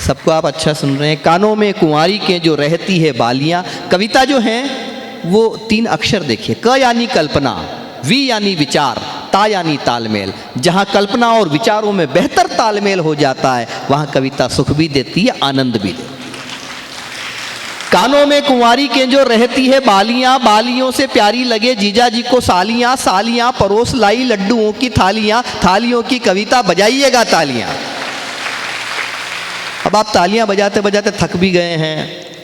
सबको आप अच्छा सुन रहे हैं। कानों में कुंवारी के जो रहती है बालियां। कविता जो है वो 3 अक्षर देखिए। क यानी कल्पना, वी यानी विचार, ता यानी तालमेल। जहाँ कल्पना और विचारों में बेहतर तालमेल हो जाता है वहाँ कविता सुख भी देती है, आनंद भी देती है। कानों में कुंवारी के जो रहती है बालियां, बालियों से प्यारी लगे जीजा जी को सालियां, सालियां परोस लाई लड्डुओं की थालियां, थालियों की कविता बजाइएगा तालियां। अब आप तालियां बजाते बजाते थक भी गए हैं,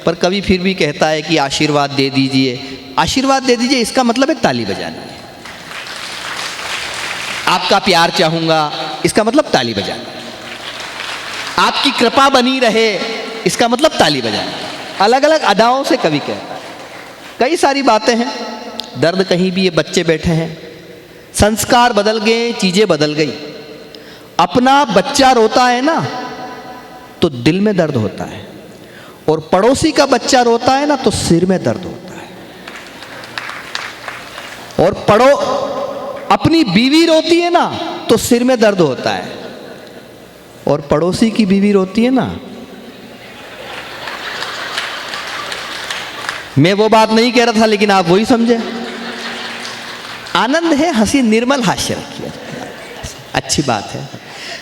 पर कवि फिर भी कहता है कि आशीर्वाद दे दीजिए। आशीर्वाद दे दीजिए इसका मतलब है ताली बजानी है। आपका प्यार चाहूंगा इसका मतलब ताली बजाना। आपकी कृपा बनी रहे इसका मतलब ताली बजाना। अलग अलग अदाओं से कवि कहता है। कई सारी बातें हैं। दर्द कहीं भी, ये बच्चे बैठे हैं, संस्कार बदल गए, चीजें बदल गई। अपना बच्चा रोता है ना तो दिल में दर्द होता है, और पड़ोसी का बच्चा रोता है ना तो सिर में दर्द होता है। और अपनी बीवी रोती है ना तो सिर में दर्द होता है, और पड़ोसी की बीवी रोती है ना। मैं वो बात नहीं कह रहा था लेकिन आप वही समझे। आनंद है, हंसी, निर्मल हास्य रखिए, अच्छी बात है।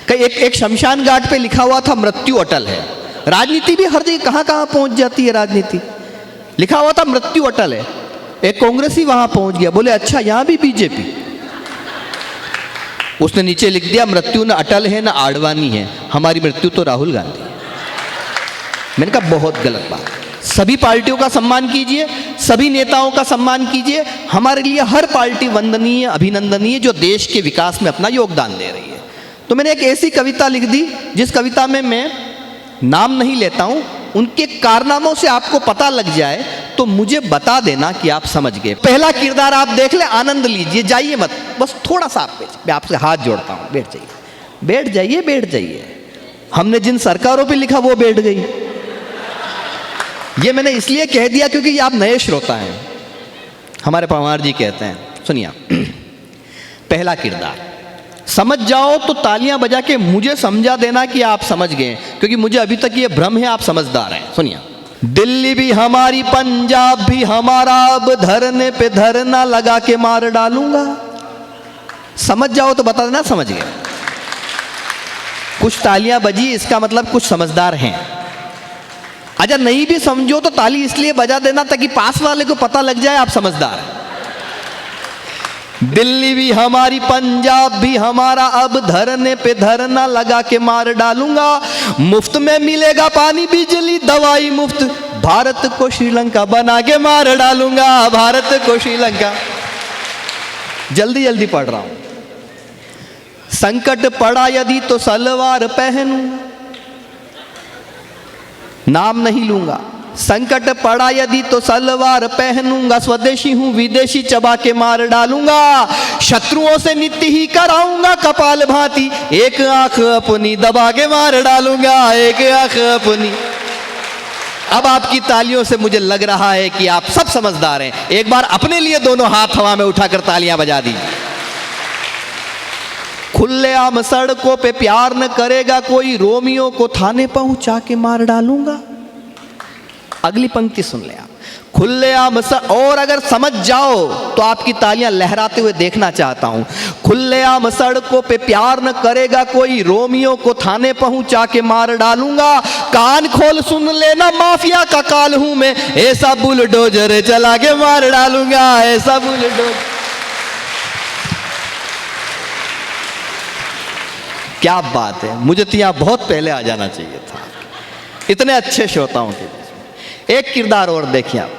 कई एक शमशान घाट पे लिखा हुआ था मृत्यु अटल है। राजनीति भी हर जगह कहां कहां पहुंच जाती है। राजनीति लिखा हुआ था मृत्यु अटल है। एक कांग्रेसी वहां पहुंच गया, बोले अच्छा यहां भी बीजेपी। उसने नीचे लिख दिया मृत्यु न अटल है न आडवाणी है, हमारी मृत्यु तो राहुल गांधी है। मैंने कहा बहुत गलत बात। सभी पार्टियों का सम्मान कीजिए, सभी नेताओं का सम्मान कीजिए। हमारे लिए हर पार्टी वंदनीय, अभिनंदनीय, जो देश के विकास में अपना योगदान दे रही है। तो मैंने एक ऐसी कविता लिख दी जिस कविता में मैं नाम नहीं लेता हूं, उनके कारनामों से आपको पता लग जाए तो मुझे बता देना कि आप समझ गए। पहला किरदार आप देख ले, आनंद लीजिए, जाइए मत, बस थोड़ा सा आप मैं आपसे हाथ जोड़ता हूं, बैठ जाइए, बैठ जाइए, बैठ जाइए। हमने जिन सरकारों पे लिखा वो बैठ गई। ये मैंने इसलिए कह दिया क्योंकि ये आप नए श्रोता हैं। हमारे पवार जी कहते हैं, सुनिए, पहला किरदार समझ जाओ तो तालियां बजा के मुझे समझा देना कि आप समझ गए, क्योंकि मुझे अभी तक ये भ्रम है आप समझदार हैं। सुनिए, दिल्ली भी हमारी, पंजाब भी हमारा, अब धरने पे धरना लगा के मार डालूंगा। समझ जाओ तो बता देना समझ गए। कुछ तालियां बजी इसका मतलब कुछ समझदार हैं। अच्छा नहीं भी समझो तो ताली इसलिए बजा देना ताकि पास वाले को पता लग जाए आप समझदार हैं। दिल्ली भी हमारी, पंजाब भी हमारा, अब धरने पे धरना लगा के मार डालूंगा। मुफ्त में मिलेगा पानी, बिजली, दवाई मुफ्त, भारत को श्रीलंका बना के मार डालूंगा। भारत को श्रीलंका। जल्दी जल्दी पढ़ रहा हूं। संकट पड़ा यदि तो सलवार पहनूंगा, नाम नहीं लूंगा। संकट पड़ा यदि तो सलवार पहनूंगा, स्वदेशी हूं विदेशी चबा के मार डालूंगा। शत्रुओं से नित्य ही कराऊंगा कपाल भांति, एक आंख अपनी दबा के मार डालूंगा, एक आंख अपनी। अब आपकी तालियों से मुझे लग रहा है कि आप सब समझदार हैं। एक बार अपने लिए दोनों हाथ हवा में उठाकर तालियां बजा दी। खुलेआम सड़कों पे प्यार न करेगा कोई, रोमियो को थाने पहुंचा के मार डालूंगा। अगली पंक्ति सुन ले आप। खुलेआम और अगर समझ जाओ तो आपकी तालियां लहराते हुए देखना चाहता हूं। खुलेआम सड़कों पे प्यार न करेगा कोई, रोमियो को थाने पहुंचा के मार डालूंगा। कान खोल सुन लेना, माफिया का काल हूं मैं, ऐसा बुलडोजर चला के मार डालूंगा, ऐसा बुलडोजर। क्या बात है, मुझे तो यहां बहुत पहले आ जाना चाहिए था, इतने अच्छे श्रोताओं के। एक किरदार और देखिए आप।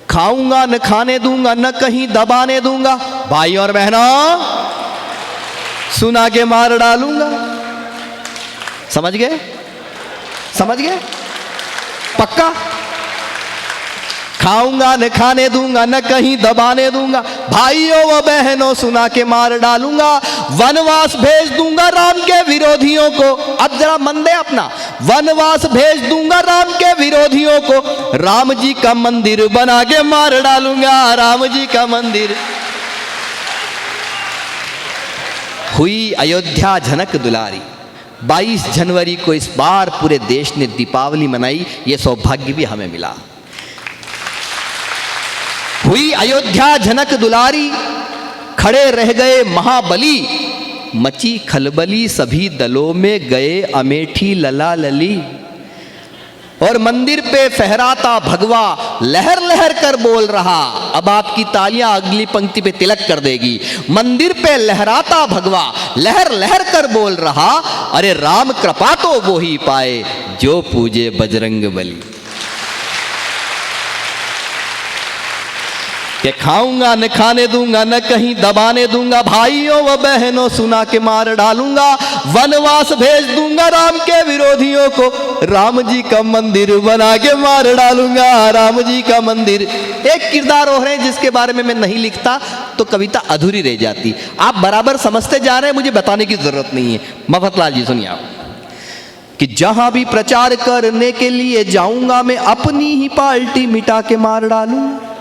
खाऊंगा न खाने दूंगा, न कहीं दबाने दूंगा, भाई और बहनों सुना के मार डालूंगा। समझ गए? समझ गए? पक्का? खाऊंगा न खाने दूंगा, न कहीं दबाने दूंगा, भाइयों व बहनों सुना के मार डालूंगा। वनवास भेज दूंगा राम के विरोधियों को, अब जरा मन दे अपना। वनवास भेज दूंगा राम के विरोधियों को, राम जी का मंदिर बना के मार डालूंगा, राम जी का मंदिर। हुई अयोध्या झनक दुलारी, 22 जनवरी को इस बार पूरे देश ने दीपावली मनाई, ये सौभाग्य भी हमें मिला। हुई अयोध्या जनक दुलारी, खड़े रह गए महाबली, मची खलबली सभी दलों में गए अमेठी लला लली। और मंदिर पे फहराता भगवा लहर लहर कर बोल रहा, अब आपकी तालियां अगली पंक्ति पे तिलक कर देगी। मंदिर पे लहराता भगवा लहर लहर कर बोल रहा, अरे राम कृपा तो वो ही पाए जो पूजे बजरंग बली। कि खाऊंगा न खाने दूंगा न कहीं दबाने दूंगा, भाइयों व बहनों सुना के मार डालूंगा, वनवास भेज दूंगा राम के विरोधियों को, राम जी का मंदिर बना के मार डालूंगा, राम जी का मंदिर। एक किरदार और है जिसके बारे में मैं नहीं लिखता तो कविता अधूरी रह जाती। आप बराबर समझते जा रहे हैं, मुझे बताने की जरूरत नहीं है। मफतलाल जी सुनिए आप, कि जहां भी प्रचार करने के लिए जाऊंगा मैं अपनी ही पार्टी मिटा के मार डालूंगा।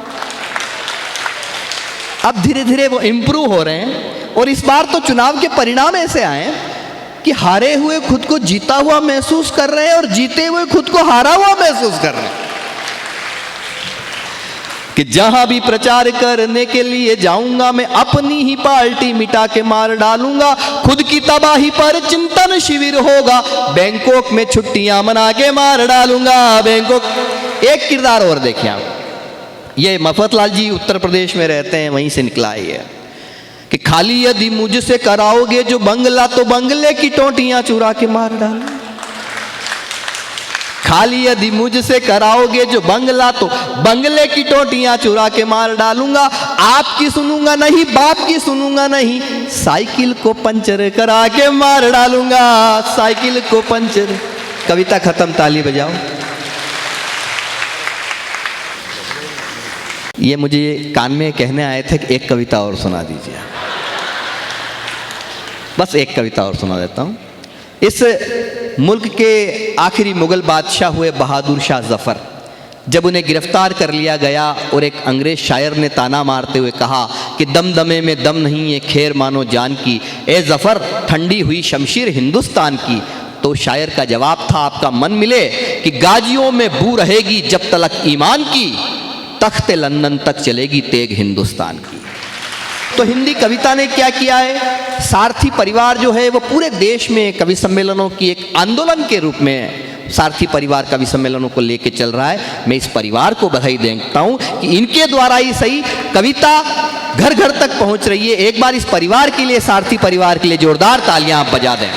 अब धीरे धीरे वो इम्प्रूव हो रहे हैं और इस बार तो चुनाव के परिणाम ऐसे आए कि हारे हुए खुद को जीता हुआ महसूस कर रहे हैं और जीते हुए खुद को हारा हुआ महसूस कर रहे हैं। कि जहां भी प्रचार करने के लिए जाऊंगा मैं अपनी ही पार्टी मिटा के मार डालूंगा, खुद की तबाही पर चिंतन शिविर होगा, बैंकॉक में छुट्टियां मना के मार डालूंगा, बैंकॉक। एक किरदार और देखिए आप, ये मफतलाल जी उत्तर प्रदेश में रहते हैं, वहीं से निकला ही है कि खाली यदि मुझसे कराओगे जो बंगला तो बंगले की टोटियां चुरा के मार डालूंगा। खाली यदि मुझसे कराओगे जो बंगला तो बंगले की टोटियां चुरा के मार डालूंगा, आपकी सुनूंगा नहीं बाप की सुनूंगा नहीं, साइकिल को पंचर करा के मार डालूंगा, साइकिल को पंचर। कविता खत्म, ताली बजाओ। ये मुझे कान में कहने आए थे कि एक कविता और सुना दीजिए, बस एक कविता और सुना देता हूँ। इस मुल्क के आखिरी मुगल बादशाह हुए बहादुर शाह जफ़र, जब उन्हें गिरफ्तार कर लिया गया और एक अंग्रेज शायर ने ताना मारते हुए कहा कि दमदमे में दम नहीं है खैर मानो जान की, ए जफ़र ठंडी हुई शमशीर हिंदुस्तान की। तो शायर का जवाब था, आपका मन मिले कि गाजियों में बू रहेगी जब तलक ईमान की, तख्ते लंदन तक चलेगी तेग हिंदुस्तान की। तो हिंदी कविता ने क्या किया है, सारथी परिवार जो है वो पूरे देश में कवि सम्मेलनों की एक आंदोलन के रूप में सारथी परिवार कवि सम्मेलनों को लेके चल रहा है। मैं इस परिवार को बधाई देता हूँ कि इनके द्वारा ही सही कविता घर घर तक पहुँच रही है। एक बार इस परिवार के लिए, सारथी परिवार के लिए जोरदार तालियां आप बजा दें।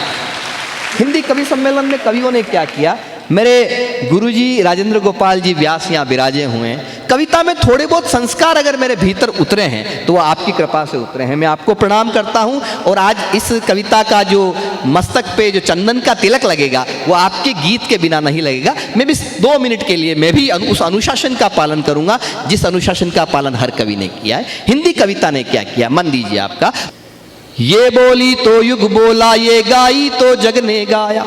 हिंदी कवि सम्मेलन में कवियों ने क्या किया, मेरे गुरुजी राजेंद्र गोपाल जी व्यास यहाँ विराजे हुए हैं। कविता में थोड़े बहुत संस्कार अगर मेरे भीतर उतरे हैं तो वो आपकी कृपा से उतरे हैं, मैं आपको प्रणाम करता हूँ। और आज इस कविता का जो मस्तक पे जो चंदन का तिलक लगेगा वो आपके गीत के बिना नहीं लगेगा। मैं भी 2 मिनट के लिए मैं भी उस अनुशासन का पालन करूँगा जिस अनुशासन का पालन हर कवि ने किया है। हिंदी कविता ने क्या किया, मन दीजिए आपका। ये बोली तो युग बोला, ये गाई तो जग ने गाया,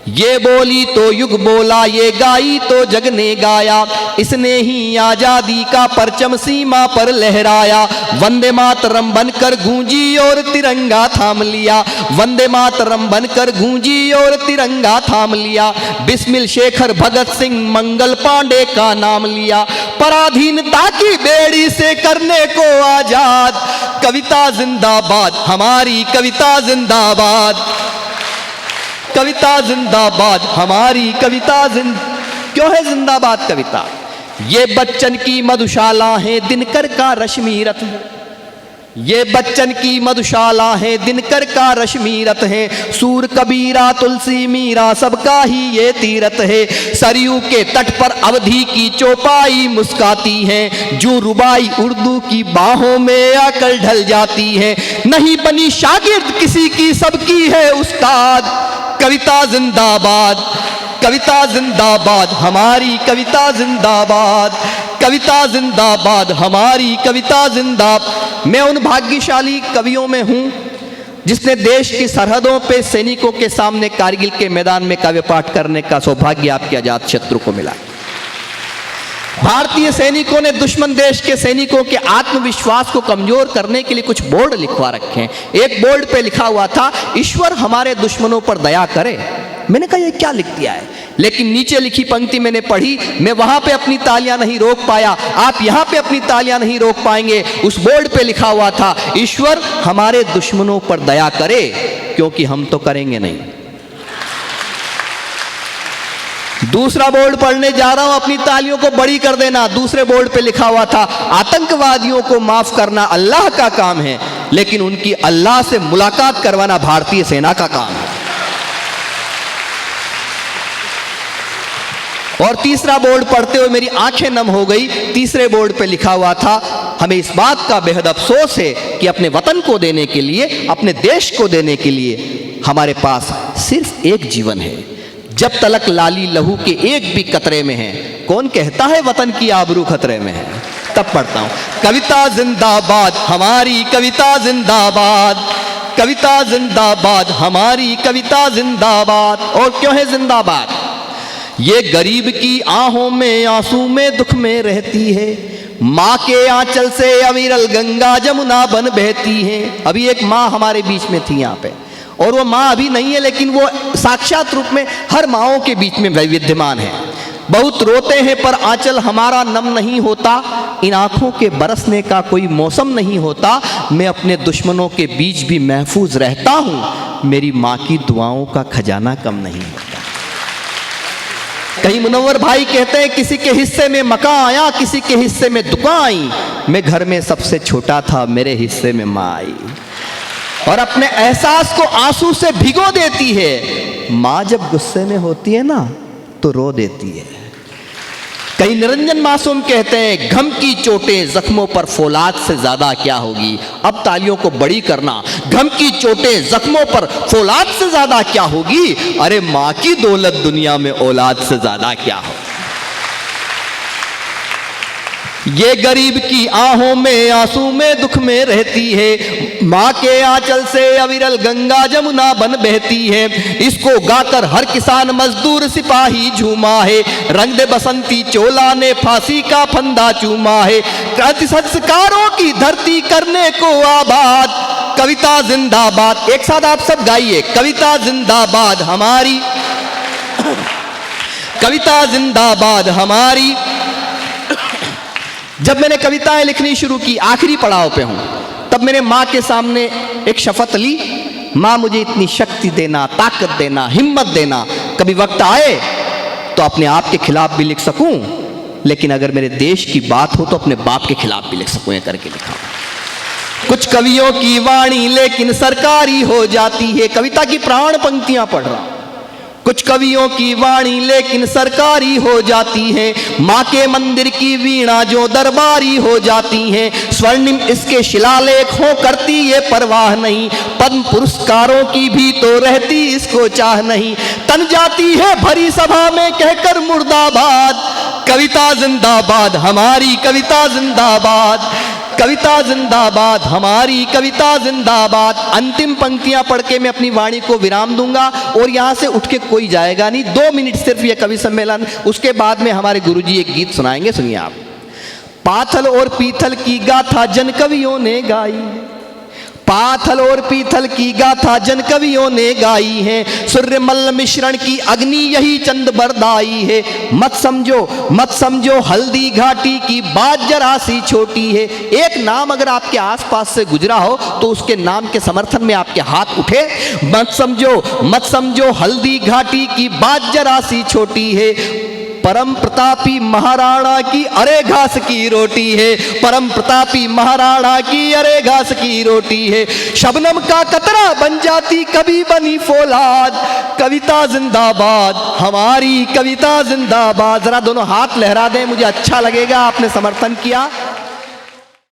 ये बोली तो युग बोला, ये गाई तो जग ने गाया, इसने ही आजादी का परचम सीमा पर लहराया, वंदे मातरम बनकर गूंजी और तिरंगा थाम लिया, वंदे मातरम बनकर गूंजी और तिरंगा थाम लिया, बिस्मिल शेखर भगत सिंह मंगल पांडे का नाम लिया, पराधीनता की बेड़ी से करने को आजाद, कविता जिंदाबाद हमारी कविता जिंदाबाद, कविता जिंदाबाद हमारी कविता क्यों है जिंदाबाद कविता? ये बच्चन की मधुशाला है दिनकर का रश्मि रथ है, ये बच्चन की मधुशाला है दिनकर का रश्मि रथ है, सूर कबीरा तुलसी मीरा सबका ही ये तीरथ है, सरयू के तट पर अवधी की चौपाई मुस्काती है, जो रुबाई उर्दू की बाहों में आकर ढल जाती है, नहीं बनी शागिर्द किसी की सबकी है उस्ताद, कविता जिंदाबाद, कविता जिंदाबाद हमारी कविता जिंदाबाद, कविता जिंदाबाद हमारी कविता जिंदाबाद। मैं उन भाग्यशाली कवियों में हूँ जिसने देश की सरहदों पे सैनिकों के सामने कारगिल के मैदान में काव्य पाठ करने का सौभाग्य आपके अजात शत्रु को मिला। भारतीय सैनिकों ने दुश्मन देश के सैनिकों के आत्मविश्वास को कमजोर करने के लिए कुछ बोर्ड लिखवा रखे हैं। एक बोर्ड पे लिखा हुआ था, ईश्वर हमारे दुश्मनों पर दया करे। मैंने कहा ये क्या लिख दिया है, लेकिन नीचे लिखी पंक्ति मैंने पढ़ी, मैं वहां पे अपनी तालियां नहीं रोक पाया, आप यहां पे अपनी तालियां नहीं रोक पाएंगे। उस बोर्ड पे लिखा हुआ था, ईश्वर हमारे दुश्मनों पर दया करे, क्योंकि हम तो करेंगे नहीं। दूसरा बोर्ड पढ़ने जा रहा हूं, अपनी तालियों को बड़ी कर देना। दूसरे बोर्ड पे लिखा हुआ था, आतंकवादियों को माफ करना अल्लाह का काम है, लेकिन उनकी अल्लाह से मुलाकात करवाना भारतीय सेना का काम है। और तीसरा बोर्ड पढ़ते हुए मेरी आंखें नम हो गई। तीसरे बोर्ड पे लिखा हुआ था, हमें इस बात का बेहद अफसोस है कि अपने वतन को देने के लिए, अपने देश को देने के लिए हमारे पास सिर्फ एक जीवन है। जब तलक लाली लहू के एक भी कतरे में है, कौन कहता है वतन की आबरू खतरे में है। तब पढ़ता हूं, कविता जिंदाबाद हमारी कविता जिंदाबाद, कविता जिंदाबाद हमारी कविता जिंदाबाद। और क्यों है जिंदाबाद? ये गरीब की आहों में आंसू में दुख में रहती है, माँ के आंचल से अविरल गंगा जमुना बन बहती है। अभी एक माँ हमारे बीच में थी यहाँ पे, और वो माँ अभी नहीं है, लेकिन वो साक्षात रूप में हर माँओं के बीच में विद्यमान है। बहुत रोते हैं पर आंचल हमारा नम नहीं होता, इन आंखों के बरसने का कोई मौसम नहीं होता। मैं अपने दुश्मनों के बीच भी महफूज रहता हूँ, मेरी माँ की दुआओं का खजाना कम नहीं होता। कहीं मुनव्वर भाई कहते हैं, किसी के हिस्से में मकान आया, किसी के हिस्से में दुकान आई, मैं घर में सबसे छोटा था, मेरे हिस्से में माँ आई। और अपने एहसास को आंसू से भिगो देती है। माँ जब गुस्से में होती है ना तो रो देती है। कहीं निरंजन मासूम कहते हैं, घम की चोटें जख्मों पर फौलाद से ज्यादा क्या होगी। अब तालियों को बड़ी करना, घम की चोटें जख्मों पर फौलाद से ज्यादा क्या होगी। अरे माँ की दौलत दुनिया में औलाद से ज्यादा क्या हो। ये गरीब की आहों में आंसू में दुख में रहती है, माँ के आंचल से अविरल गंगा जमुना बन बहती है। इसको गाकर हर किसान मजदूर सिपाही झूमा है, रंग दे बसंती चोला ने फांसी का फंदा चूमा है। क्रांति संस्कारों की धरती करने को आबाद, कविता जिंदाबाद। एक साथ आप सब गाइए, कविता जिंदाबाद हमारी, कविता जिंदाबाद हमारी। जब मैंने कविताएं लिखनी शुरू की, आखिरी पड़ाव पे हूं, तब मैंने माँ के सामने एक शपथ ली, माँ मुझे इतनी शक्ति देना, ताकत देना, हिम्मत देना, कभी वक्त आए तो अपने आप के खिलाफ भी लिख सकूं, लेकिन अगर मेरे देश की बात हो तो अपने बाप के खिलाफ भी लिख सकूं। ये करके लिखा। कुछ कवियों की वाणी लेकिन सरकारी हो जाती है, कविता की प्राण पंक्तियां पढ़ रहा हूं। कुछ कवियों की वाणी लेकिन सरकारी हो जाती है, माँ के मंदिर की वीणा जो दरबारी हो जाती है। स्वर्णिम इसके शिलालेख हो करती ये परवाह नहीं, पद्म पुरस्कारों की भी तो रहती इसको चाह नहीं। तन जाती है भरी सभा में कहकर मुर्दाबाद, कविता जिंदाबाद हमारी कविता जिंदाबाद, कविता जिंदाबाद हमारी कविता जिंदाबाद। अंतिम पंक्तियां पढ़ के मैं अपनी वाणी को विराम दूंगा और यहां से उठ के कोई जाएगा नहीं। 2 मिनट सिर्फ ये कवि सम्मेलन, उसके बाद में हमारे गुरुजी एक गीत सुनाएंगे, सुनिए आप। पाथल और पीथल की गाथा जन कवियों ने गाई, पाथल और पीथल की गाथा जन कवियों ने गाई है, सूर्य मल्ल मिश्रण की अग्नि यही चंद बरदाई है। मत समझो हल्दी घाटी की बात जरा सी छोटी है। एक नाम अगर आपके आसपास से गुजरा हो तो उसके नाम के समर्थन में आपके हाथ उठे। मत समझो हल्दी घाटी की बात जरा सी छोटी है, परम प्रतापी महाराणा की अरे घास की रोटी है, परम प्रतापी महाराणा की अरे घास की रोटी है। शबनम का कतरा बन जाती कभी बनी फौलाद, कविता जिंदाबाद हमारी कविता जिंदाबाद। जरा दोनों हाथ लहरा दें, मुझे अच्छा लगेगा, आपने समर्थन किया।